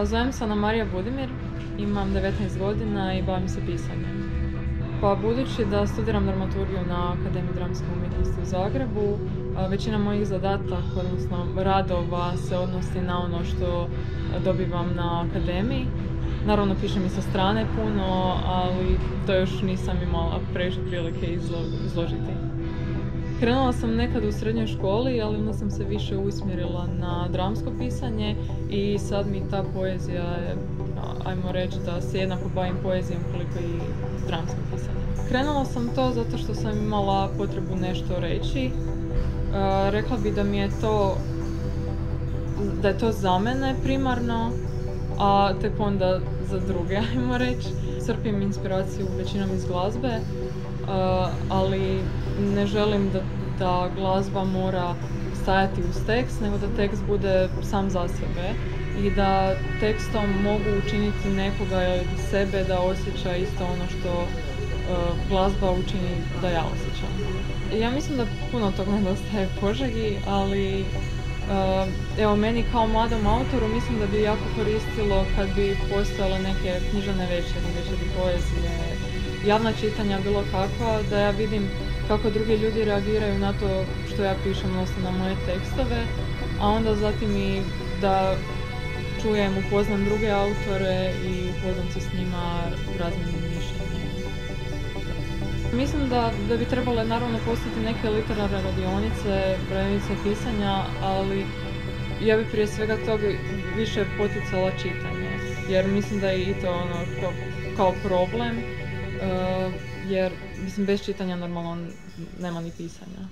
Zovem se Anamarija Budimir, imam 19 godina i bavim se pisanjem. Pa budući da studiram dramaturgiju na Akademiji dramske umjetnosti u Zagrebu, većina mojih zadataka, odnosno radova, se odnosi na ono što dobivam na akademiji. Naravno, pišem i sa strane puno, ali to još nisam imala previše prilike izložiti. Krenula sam nekad u srednjoj školi, ali onda sam se više usmjerila na dramsko pisanje i sad mi ta poezija je, ajmo reći, da se jednako bavim poezijom koliko i dramskim pisanjem. Krenula sam to zato što sam imala potrebu nešto reći. Rekla bi da mi je to, da je to za mene primarno, a tek onda za druge, ajmo reći. Crpim inspiraciju većinom iz glazbe, ali ne želim da glazba mora stajati uz tekst, nego da tekst bude sam za sebe i da tekstom mogu učiniti nekoga ili sebe da osjeća isto ono što glazba učini da ja osjećam. Ja mislim da puno toga nedostaje Požegi, ali evo, meni kao mladom autoru mislim da bi jako koristilo kad bi postojale neke književne večeri poezije, javna čitanja bilo kakva, da ja vidim kako drugi ljudi reagiraju na to što ja pišem, odnosno na moje tekstove, a onda zatim i da čujem, upoznam druge autore i upoznam se s njima razmjenim mišljenja. Mislim da bi trebale naravno postati neke literarne radionice, radionice pisanja, ali ja bi prije svega toga više poticala čitanje, jer mislim da je i to ono kao problem, jer mislim bez čitanja normalno nema ni pisanja.